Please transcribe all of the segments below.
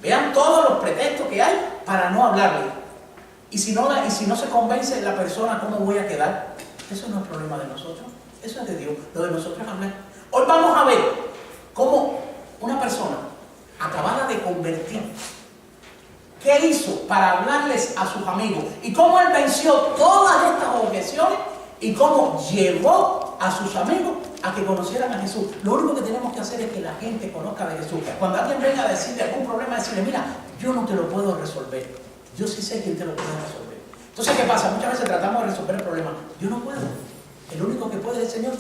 Vean todos los pretextos que hay para no hablarle. Y si no se convence la persona, ¿cómo voy a quedar? Eso no es problema de nosotros, eso es de Dios. Lo de nosotros es hablar. Hoy vamos a ver cómo una persona acabada de convertir, ¿qué hizo para hablarles a sus amigos? Y cómo él venció todas estas objeciones y cómo llevó a sus amigos a que conocieran a Jesús. Lo único que tenemos que hacer es que la gente conozca de Jesús. Cuando alguien venga a decirle algún problema, decirle, mira, yo no te lo puedo resolver. Yo sí sé quién te lo puede resolver. Entonces, ¿qué pasa? Muchas veces tratamos de resolver el problema. Yo no puedo. El único que puede es el Señor.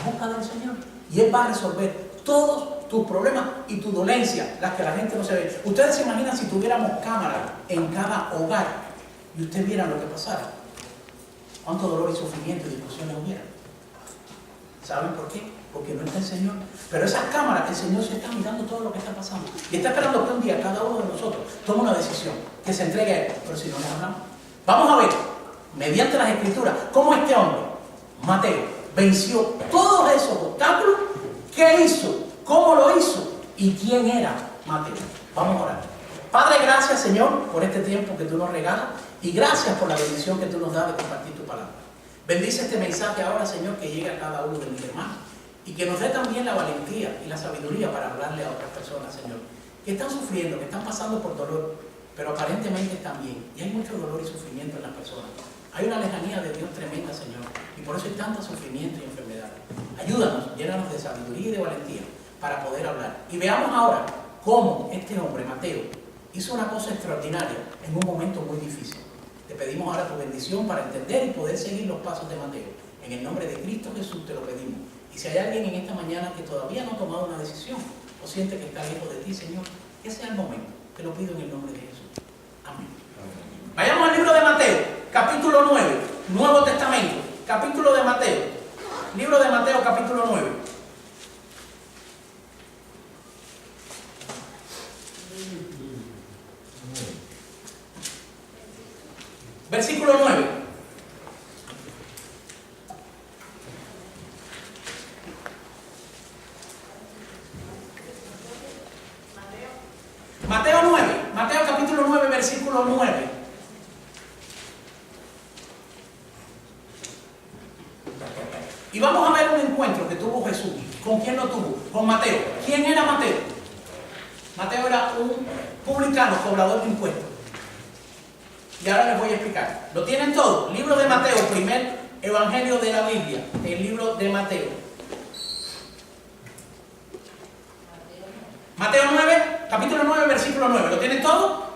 Busca del Señor. Y Él va a resolver todos tus problemas y tu dolencia, las que la gente no se ve. Ustedes se imaginan si tuviéramos cámaras en cada hogar y ustedes vieran lo que pasara. ¿Cuánto dolor y sufrimiento y discusiones hubiera? ¿Saben por qué? Porque no está el Señor. Pero esas cámaras, el Señor se está mirando todo lo que está pasando. Y está esperando que un día cada uno de nosotros tome una decisión, que se entregue a Él. Pero si no le hablamos, vamos a ver, mediante las Escrituras, cómo este hombre, Mateo, venció todos esos obstáculos. ¿Qué hizo? ¿Cómo lo hizo? ¿Y quién era Mateo? Vamos a orar. Padre, gracias, Señor, por este tiempo que tú nos regalas. Y gracias por la bendición que tú nos das de compartir tu palabra. Bendice este mensaje ahora, Señor, que llegue a cada uno de mis hermanos. Y que nos dé también la valentía y la sabiduría para hablarle a otras personas, Señor, que están sufriendo, que están pasando por dolor, pero aparentemente están bien. Y hay mucho dolor y sufrimiento en las personas. Hay una lejanía de Dios tremenda, Señor. Y por eso hay tanto sufrimiento y enfermedad. Ayúdanos, llénanos de sabiduría y de valentía para poder hablar. Y veamos ahora cómo este hombre, Mateo, hizo una cosa extraordinaria en un momento muy difícil. Te pedimos ahora tu bendición para entender y poder seguir los pasos de Mateo. En el nombre de Cristo Jesús te lo pedimos. Y si hay alguien en esta mañana que todavía no ha tomado una decisión o siente que está lejos de ti, Señor, que sea el momento. Te lo pido en el nombre de Jesús. Amén. Vayamos al libro de Mateo, capítulo 9, Nuevo Testamento. Capítulo de Mateo. Libro de Mateo, capítulo 9. Versículo 9. Mateo 9. Mateo capítulo 9, versículo 9. Y vamos a ver un encuentro que tuvo Jesús. ¿Con quién lo tuvo? Con Mateo. ¿Quién era Mateo? Mateo era un publicano, cobrador de impuestos. Y ahora les voy a explicar. Lo tienen todo. Libro de Mateo, primer evangelio de la Biblia. El libro de Mateo. Mateo 9, capítulo 9, versículo 9. ¿Lo tienen todo?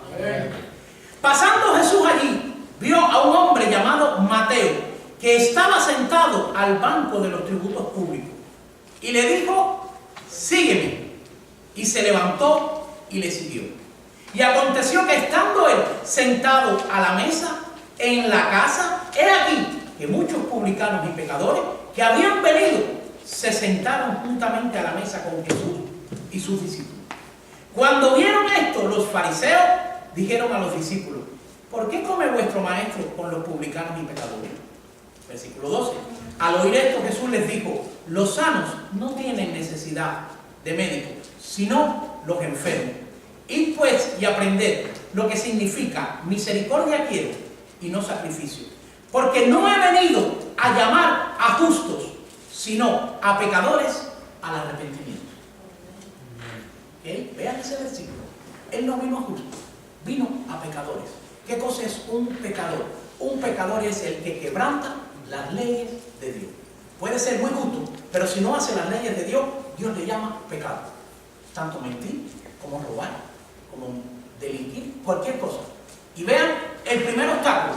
Pasando Jesús allí, vio a un hombre llamado Mateo, que estaba sentado al banco de los tributos públicos. Y le dijo, sígueme. Y se levantó y le siguió. Y aconteció que estando él sentado a la mesa en la casa, he aquí que muchos publicanos y pecadores que habían venido se sentaron juntamente a la mesa con Jesús y sus discípulos. Cuando vieron esto, los fariseos dijeron a los discípulos, ¿por qué come vuestro maestro con los publicanos y pecadores? Versículo 12. Al oír esto, Jesús les dijo, los sanos no tienen necesidad de médicos, sino los enfermos. Id pues y aprended lo que significa misericordia quiero y no sacrificio. Porque no he venido a llamar a justos, sino a pecadores al arrepentimiento. ¿Okay? Vean ese versículo. Él no vino a justos, vino a pecadores. ¿Qué cosa es un pecador? Un pecador es el que quebranta las leyes de Dios. Puede ser muy justo, pero si no hace las leyes de Dios, Dios le llama pecado. Tanto mentir como robar, como delinquir, cualquier cosa. Y vean el primer obstáculo.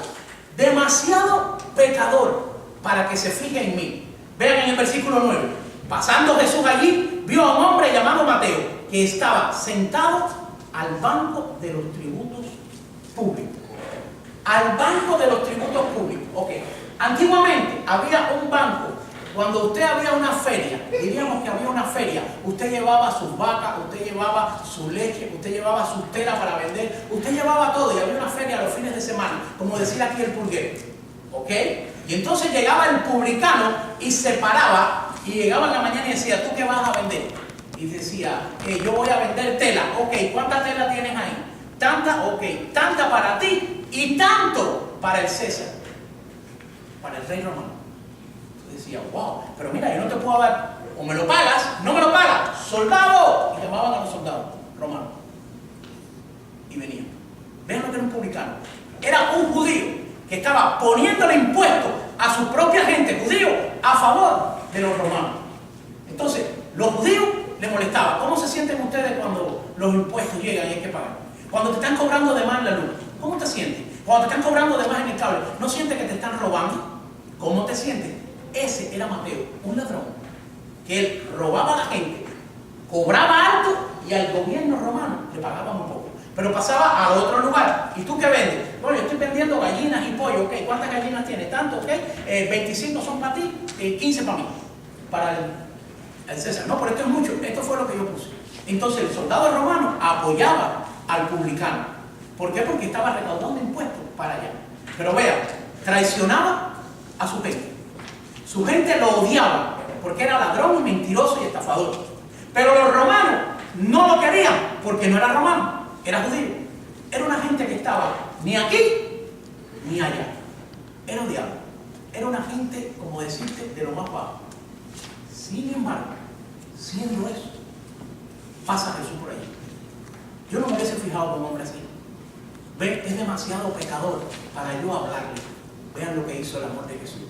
Demasiado pecador para que se fije en mí. Vean en el versículo 9. Pasando Jesús allí, vio a un hombre llamado Mateo, que estaba sentado al banco de los tributos públicos. Al banco de los tributos públicos. Ok. Antiguamente había un banco. Cuando usted había una feria, diríamos que había una feria, usted llevaba sus vacas, usted llevaba su leche, usted llevaba su tela para vender, usted llevaba todo y había una feria los fines de semana, como decía aquí el pulguero. ¿Ok? Y entonces llegaba el publicano y se paraba y llegaba en la mañana y decía, ¿tú qué vas a vender? y decía, yo voy a vender tela. Ok, ¿cuánta tela tienes ahí? Tanta, ok, tanta para ti y tanto para el César, para el rey romano. Yo decía, wow, pero mira, yo no te puedo dar, o me lo pagas, no me lo pagas, soldado. Y llamaban a los soldados romanos. Y venían. Vean lo que era un publicano. Era un judío que estaba poniéndole impuestos a su propia gente, judío, a favor de los romanos. Entonces, los judíos les molestaba. ¿Cómo se sienten ustedes cuando los impuestos llegan y hay que pagar? Cuando te están cobrando de más la luz, ¿cómo te sientes? Cuando te están cobrando de más en el cable, ¿no sientes que te están robando? ¿Cómo te sientes? Ese era Mateo, un ladrón, que él robaba a la gente, cobraba alto y al gobierno romano le pagaba un poco. Pero pasaba a otro lugar. ¿Y tú qué vendes? Bueno, yo estoy vendiendo gallinas y pollo. Ok, ¿cuántas gallinas tienes? Tanto, ok. 25 son para ti, 15 para mí. Para el César. No, pero esto es mucho. Esto fue lo que yo puse. Entonces el soldado romano apoyaba al publicano. ¿Por qué? Porque estaba recaudando impuestos para allá. Pero vean, traicionaba a su gente. Su gente lo odiaba porque era ladrón y mentiroso y estafador. Pero los romanos no lo querían porque no era romano. Era judío. Era una gente que estaba ni aquí ni allá. Era odiado. Era una gente, como decirte, de lo más bajo. Sin embargo, siendo eso, pasa Jesús por ahí. Yo no me hubiese fijado con un hombre así. Ven, es demasiado pecador para yo hablarle. Vean lo que hizo el amor de Jesús.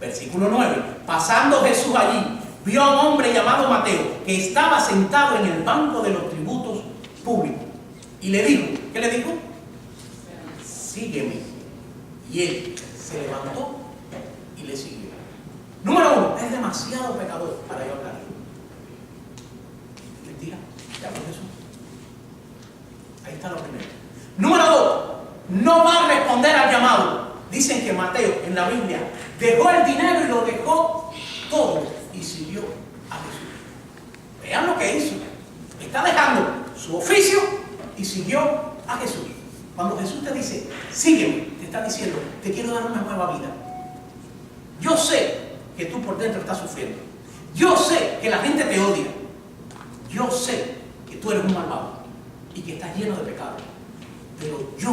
Versículo 9. Pasando Jesús allí, vio a un hombre llamado Mateo, que estaba sentado en el banco de los tributos públicos. Y le dijo, ¿qué le dijo? Sígueme. Y él se levantó y le siguió. Número 1, es demasiado pecador para yo hablarle. Mentira, ya habló Jesús. Ahí está lo primero. Número 2, no va a responder al llamado. Dicen que Mateo en la Biblia dejó el dinero y lo dejó todo y siguió a Jesús. Vean lo que hizo. Está dejando su oficio y siguió a Jesús. Cuando Jesús te dice, sígueme, te está diciendo, te quiero dar una nueva vida. Yo sé que tú por dentro estás sufriendo. Yo sé que la gente te odia. Yo sé que tú eres un malvado y que estás lleno de pecado. Pero yo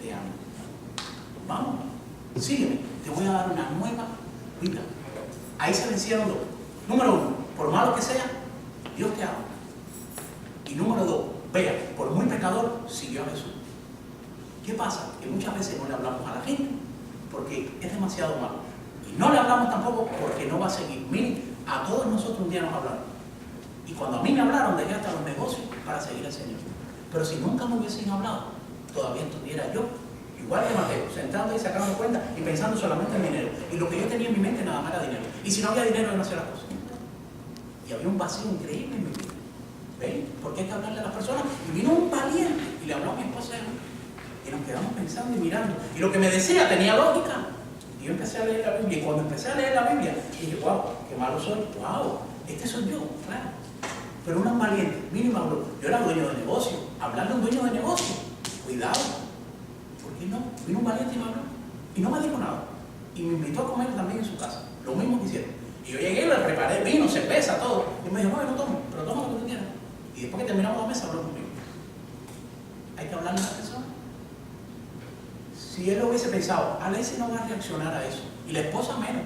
te amo. Vamos, sígueme, te voy a dar una nueva vida. Ahí se vencieron dos. Número 1, por malo que sea, Dios te ama. Y número 2, vea, por muy pecador, siguió a Jesús. ¿Qué pasa? Que muchas veces no le hablamos a la gente porque es demasiado malo. Y no le hablamos tampoco porque no va a seguir. Miren, a todos nosotros un día nos hablaron. Y cuando a mí me hablaron, dejé hasta los negocios para seguir al Señor. Pero si nunca me hubiesen hablado, todavía estuviera yo, igual que Mateo, sentado y sacando cuenta y pensando solamente en dinero. Y lo que yo tenía en mi mente nada más era dinero. Y si no había dinero, yo no hacía las cosas. Y había un vacío increíble en mi vida. ¿Ven? ¿Por qué hay que hablarle a las personas? Y vino un valiente y le habló a mi esposa y nos quedamos pensando y mirando. Y lo que me decía tenía lógica. Y yo empecé a leer la Biblia. Y cuando empecé a leer la Biblia, dije, wow, qué malo soy. Wow, este soy yo, claro. Pero un valiente, mínimo habló. Yo era dueño de negocio. Hablarle a un dueño de negocio. Cuidado. ¿Por qué no? Vino un valiente y me habló. Y no me dijo nada. Y me invitó a comer también en su casa. Lo mismo que hicieron. Y yo llegué y le preparé vino, cerveza, todo. Y me dijo, no tomo, pero toma lo que tú quieras. Y después que terminamos la mesa, habló conmigo. Hay que hablarle a la persona. Si él lo hubiese pensado, Alexis no va a reaccionar a eso. Y la esposa menos.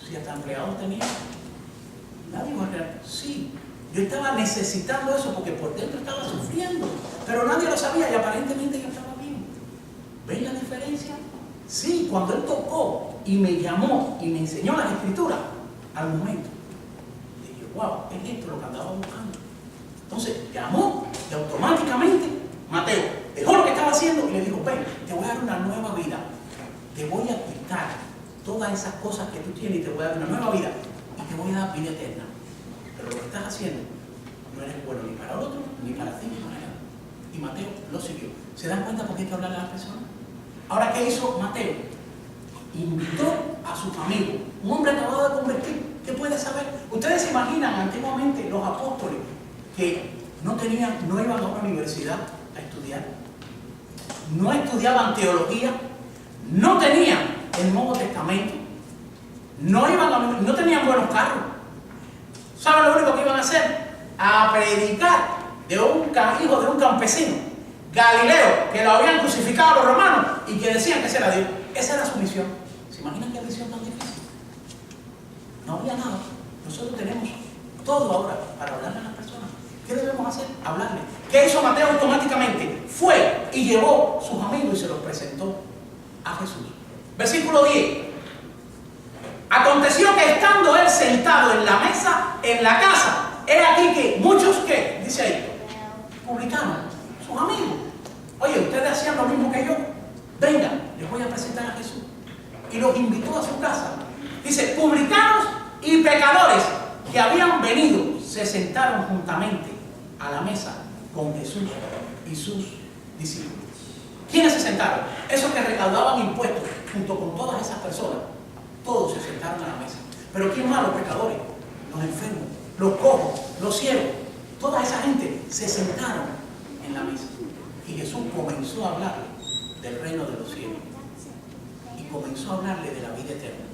Si hasta empleados tenía. Nadie va a reaccionar. Sí, yo estaba necesitando eso porque por dentro estaba sufriendo. Pero nadie lo sabía y aparentemente yo estaba bien. ¿Ven la diferencia? Sí, cuando él tocó y me llamó y me enseñó las escrituras, al momento, dije, wow, es esto lo que andaba buscando. Entonces llamó y automáticamente Mateo dejó lo que estaba haciendo y le dijo, ven, te voy a dar una nueva vida. Te voy a quitar todas esas cosas que tú tienes y te voy a dar una nueva vida. Y te voy a dar vida eterna. Pero lo que estás haciendo no eres bueno ni para el otro, ni para ti, ni para él. Y Mateo lo siguió. ¿Se dan cuenta por qué hay que hablarle a las personas? Ahora, ¿qué hizo Mateo? Invitó a sus amigos. Un hombre acabado de convertir. ¿Qué puede saber? Ustedes se imaginan antiguamente los apóstoles que no iban a una universidad a estudiar, no estudiaban teología, no tenían el Nuevo Testamento, no tenían buenos carros. ¿Saben lo único que iban a hacer? a predicar de un hijo de un campesino Galileo, que lo habían crucificado los romanos y que decían que ese era Dios. Esa era su misión. ¿Se imaginan qué misión tan difícil? No había nada. Nosotros tenemos todo ahora para hablarle a las personas. ¿Qué debemos hacer? Hablarle. ¿Qué hizo Mateo automáticamente? Fue y llevó sus amigos y se los presentó a Jesús. Versículo 10. Aconteció que estando él sentado en la mesa, en la casa, he aquí que muchos que, dice ahí, publicanos, sus amigos. Oye, ustedes hacían lo mismo que yo. Vengan, les voy a presentar a Jesús. Y los invitó a su casa. Dice, publicanos y pecadores que habían venido, se sentaron juntamente a la mesa con Jesús y sus discípulos. ¿Quiénes se sentaron? Esos que recaudaban impuestos junto con todas esas personas. Todos se sentaron a la mesa. Pero ¿quién más? Los pecadores, los enfermos, los cojos, los ciegos. Toda esa gente se sentaron en la mesa. Y Jesús comenzó a hablarle del reino de los cielos. Y comenzó a hablarle de la vida eterna.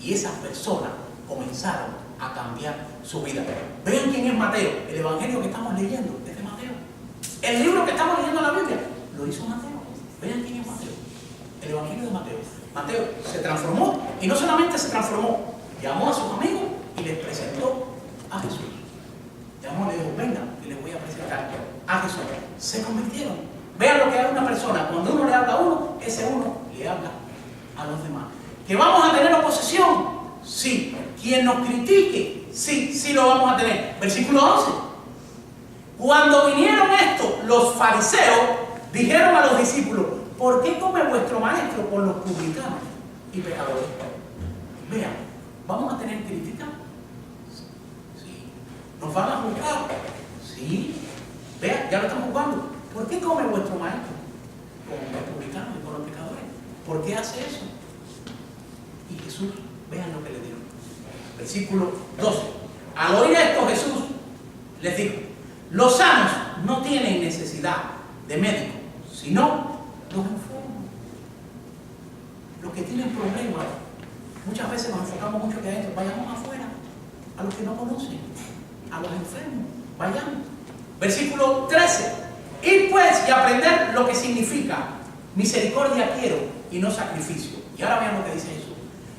Y esas personas comenzaron a cambiar su vida. Vean quién es Mateo. El evangelio que estamos leyendo es de Mateo. El libro que estamos leyendo en la Biblia lo hizo Mateo. Vean quién es Mateo. El evangelio de Mateo. Mateo se transformó, y no solamente se transformó, llamó a sus amigos y les presentó a Jesús. Llamó y le dijo, vengan, y les voy a presentar a Jesús. Se convirtieron. Vean lo que hace una persona. Cuando uno le habla a uno, ese uno le habla a los demás. ¿Que vamos a tener oposición? Sí. ¿Quien nos critique? Sí, sí lo vamos a tener. Versículo 11. Cuando vinieron estos, los fariseos dijeron a los discípulos, ¿por qué come vuestro maestro con los publicanos y pecadores? Vean, ¿vamos a tener crítica? Sí. ¿Nos van a juzgar? Sí. Vean, ya lo están juzgando. ¿Por qué come vuestro maestro con los publicanos y con los pecadores? ¿Por qué hace eso? Y Jesús, vean lo que le dijo. Versículo 12. Al oír esto, Jesús les dijo, los sanos no tienen necesidad de médico, sino los enfermos, los que tienen problemas. Muchas veces nos enfocamos mucho aquí adentro. Vayamos afuera, a los que no conocen, a los enfermos, vayamos. Versículo 13. Ir pues y aprender lo que significa misericordia quiero y no sacrificio. Y ahora vean lo que dice Jesús.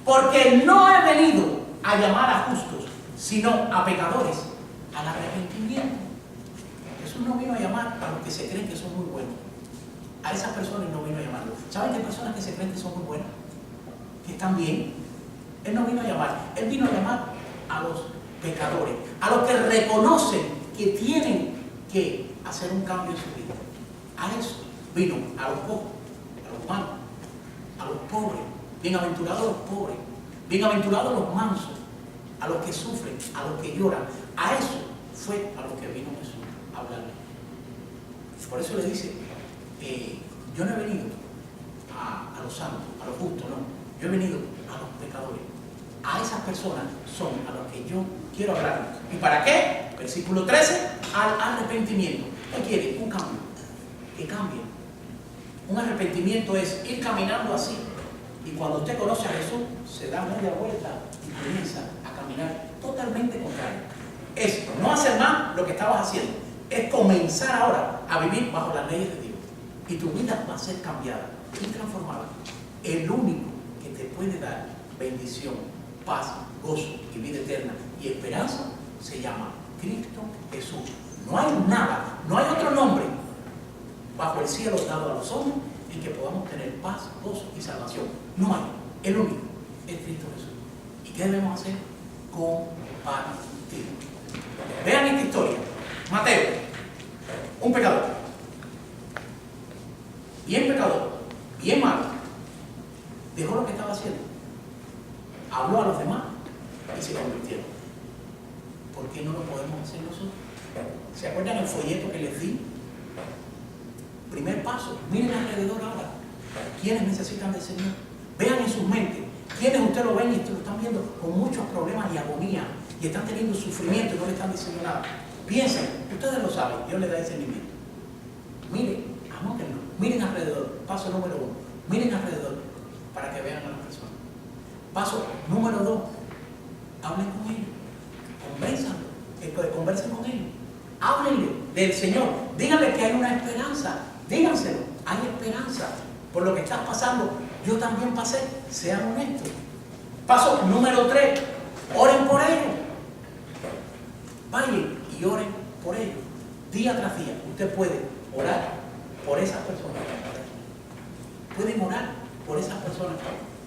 Porque no he venido a llamar a justos, sino a pecadores al arrepentimiento. Jesús no vino a llamar a los que se creen que son muy buenos. A esas personas no vino a llamarlos. ¿Saben qué personas que se creen que son muy buenas? Que están bien. Él no vino a llamar. Él vino a llamar a los pecadores. A los que reconocen que tienen que hacer un cambio en su vida. A eso vino. A los pocos, a los malos, a los pobres. Bienaventurados los pobres. Bienaventurados los mansos. A los que sufren, a los que lloran. A eso fue a lo que vino Jesús a hablarle. Por eso le dice, yo no he venido a los santos, a los justos, no. Yo he venido a los pecadores. A esas personas son a los que yo quiero hablar. ¿Y para qué? Versículo 13, al arrepentimiento. ¿Qué quiere? Un cambio. Que cambie. Un arrepentimiento es ir caminando así. Y cuando usted conoce a Jesús, se da media vuelta y comienza a caminar totalmente contrario. Es no hacer más lo que estabas haciendo. Es comenzar ahora a vivir bajo las leyes de Dios. Y tu vida va a ser cambiada y transformada. El único que te puede dar bendición, paz, gozo y vida eterna y esperanza se llama Cristo Jesús. No hay nada, no hay otro nombre bajo el cielo dado a los hombres en que podamos tener paz, gozo y salvación. No hay. El único es Cristo Jesús. ¿Y qué debemos hacer? Compartir. Vean esta historia. Mateo, un pecador. Bien pecador, bien malo. Dejó lo que estaba haciendo. Habló a los demás y se convirtieron. ¿Por qué no lo podemos hacer nosotros? ¿Se acuerdan el folleto que les di? Primer paso, miren alrededor ahora. ¿Quiénes necesitan del Señor? Vean en sus mentes. ¿Quiénes ustedes lo ven y lo están viendo con muchos problemas y agonía? Y están teniendo sufrimiento y no le están diciendo nada. Piensen, ustedes lo saben, Dios les da discernimiento. Miren, anótenlo, miren alrededor. Paso número 1, miren alrededor para que vean a las personas. Paso número 2, hablen con ellos, conversen con ellos. del Señor. Díganle que hay una esperanza. Díganselo, hay esperanza. Por lo que estás pasando, yo también pasé. Sean honestos. Paso número 3. Oren por ellos. Vayan y oren por ellos. Día tras día, usted puede orar por esas personas. Pueden orar por esas personas.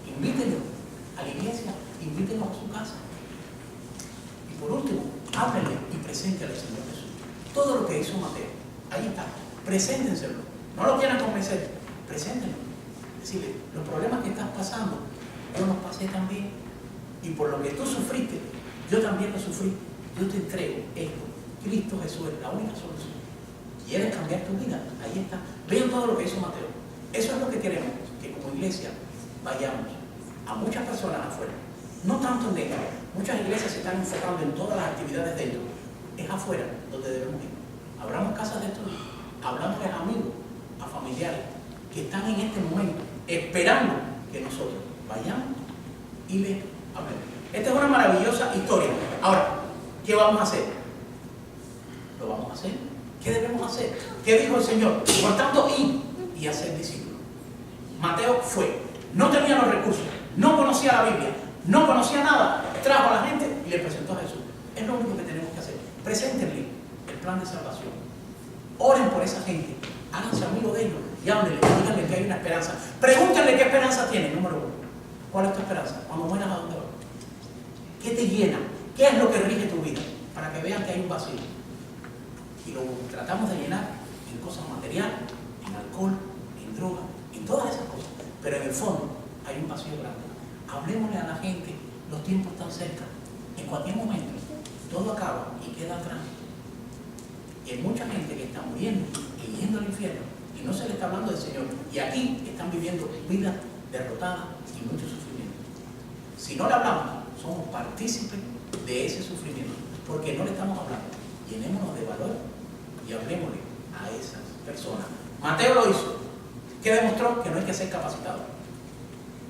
Invítenlos a la iglesia, invítenlos a su casa. Y por último, háblenle y preséntenle al Señor Jesús. Todo lo que hizo Mateo, ahí está. Preséntenselo. No lo quieran convencer, preséntenlo. Decirle, los problemas que estás pasando, yo los pasé también. Y por lo que tú sufriste, yo también lo sufrí. Yo te entrego esto. Cristo Jesús es la única solución. ¿Quieres cambiar tu vida? Ahí está. Vean todo lo que hizo Mateo. Eso es lo que queremos, que como iglesia vayamos a muchas personas afuera. No tanto dentro. Muchas iglesias se están enfocando en todas las actividades dentro. Es afuera donde debemos ir. Abramos casas de estudio. Hablamos a amigos, a familiares que están en este momento esperando que nosotros vayamos y les hablemos. Esta es una maravillosa historia. Ahora, ¿qué vamos a hacer? Lo vamos a hacer. ¿Qué debemos hacer? ¿Qué dijo el Señor? Por tanto, ir y hacer discípulos. Mateo fue. No tenía los recursos. No conocía la Biblia. No conocía nada. Trajo a la gente y le presentó a Jesús. Es lo único que tenemos que hacer. Preséntenle el plan de salvación. Oren por esa gente. Háganse amigos de ellos y háblenle. Díganle que hay una esperanza. Pregúntenle qué esperanza tienen. Número 1. ¿Cuál es tu esperanza? Cuando mueras, ¿a dónde vas? ¿Qué te llena? ¿Qué es lo que rige tu vida? Para que vean que hay un vacío. Y lo tratamos de llenar en cosas materiales, en alcohol, en droga, en todas esas cosas. Pero en el fondo hay un vacío grande. Hablemosle a la gente, los tiempos están cerca. En cualquier momento todo acaba y queda atrás. Y hay mucha gente que está muriendo y yendo al infierno y no se le está hablando del Señor. Y aquí están viviendo vidas derrotadas y mucho sufrimiento. Si no le hablamos, somos partícipes de ese sufrimiento, porque no le estamos hablando. Llenémonos de valor y hablemosle a esas personas. Mateo lo hizo. ¿Qué demostró? Que no hay que ser capacitado.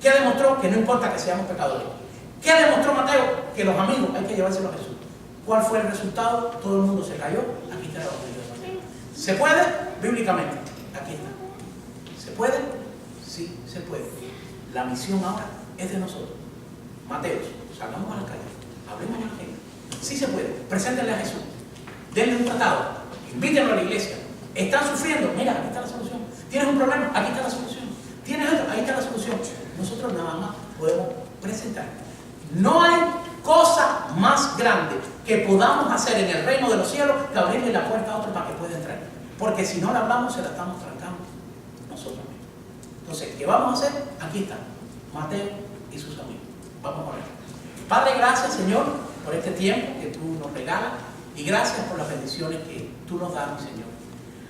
¿Qué demostró? Que no importa que seamos pecadores. ¿Qué demostró Mateo? Que los amigos hay que llevárselos a Jesús. ¿Cuál fue el resultado? Todo el mundo se cayó. Aquí está la Evangelio de Mateo. ¿Se puede? Bíblicamente. Aquí está. ¿Se puede? Sí, se puede. La misión ahora es de nosotros. Mateos, salgamos a la calle. Hablemos a la gente. Sí se puede. Preséntenle a Jesús. Denle un tratado. Invítenlo a la iglesia. ¿Están sufriendo? Mira, aquí está la solución. ¿Tienes un problema? Aquí está la solución. ¿Tienes otro? Ahí está la solución. Nosotros nada más podemos presentar. No hay cosa más grande que podamos hacer en el reino de los cielos que abrirle la puerta a otro para que pueda entrar. Porque si no le hablamos, se la estamos trancando nosotros mismos. Entonces, ¿qué vamos a hacer? Aquí está. Mateo y sus amigos. Vamos a orar. Padre, gracias, Señor, por este tiempo que tú nos regalas. Y gracias por las bendiciones que tú nos das, Señor.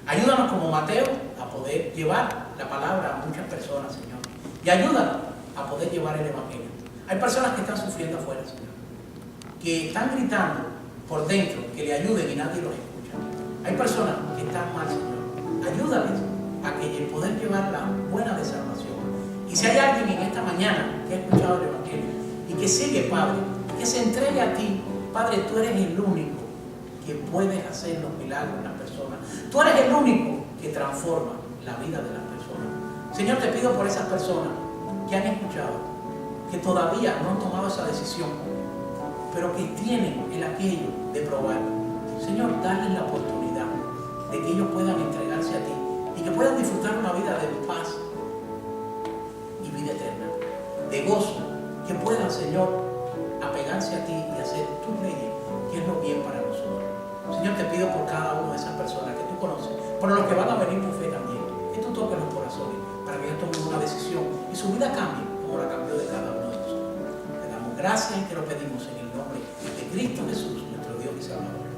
Ayúdanos como Mateo a poder llevar la palabra a muchas personas, Señor. Y ayúdanos a poder llevar el Evangelio. Hay personas que están sufriendo afuera, Señor. Que están gritando por dentro que le ayuden y nadie los escucha. Hay personas que están mal, Señor. Ayúdales a que poder llevar la buena de salvación. Y si hay alguien en esta mañana que ha escuchado el Evangelio y que sigue, Padre, que se entregue a ti, Padre, tú eres el único que puedes hacer los milagros en las personas. Tú eres el único que transforma la vida de las personas. Señor, te pido por esas personas que han escuchado, que todavía no han tomado esa decisión, pero que tienen el aquello de probar. Señor, dale la oportunidad de que ellos puedan entregarse a ti y que puedan disfrutar una vida de paz y vida eterna, de gozo, que puedan, Señor, apegarse a ti y hacer tus leyes, que es lo bien para nosotros. Señor, te pido por cada una de esas personas que tú conoces, por los que van a venir por fe también, que tú toques los corazones para que ellos tomen una decisión y su vida cambie como la cambió de cada uno de nosotros. Te damos gracias y te lo pedimos en el nombre de Cristo Jesús, nuestro Dios y Salvador.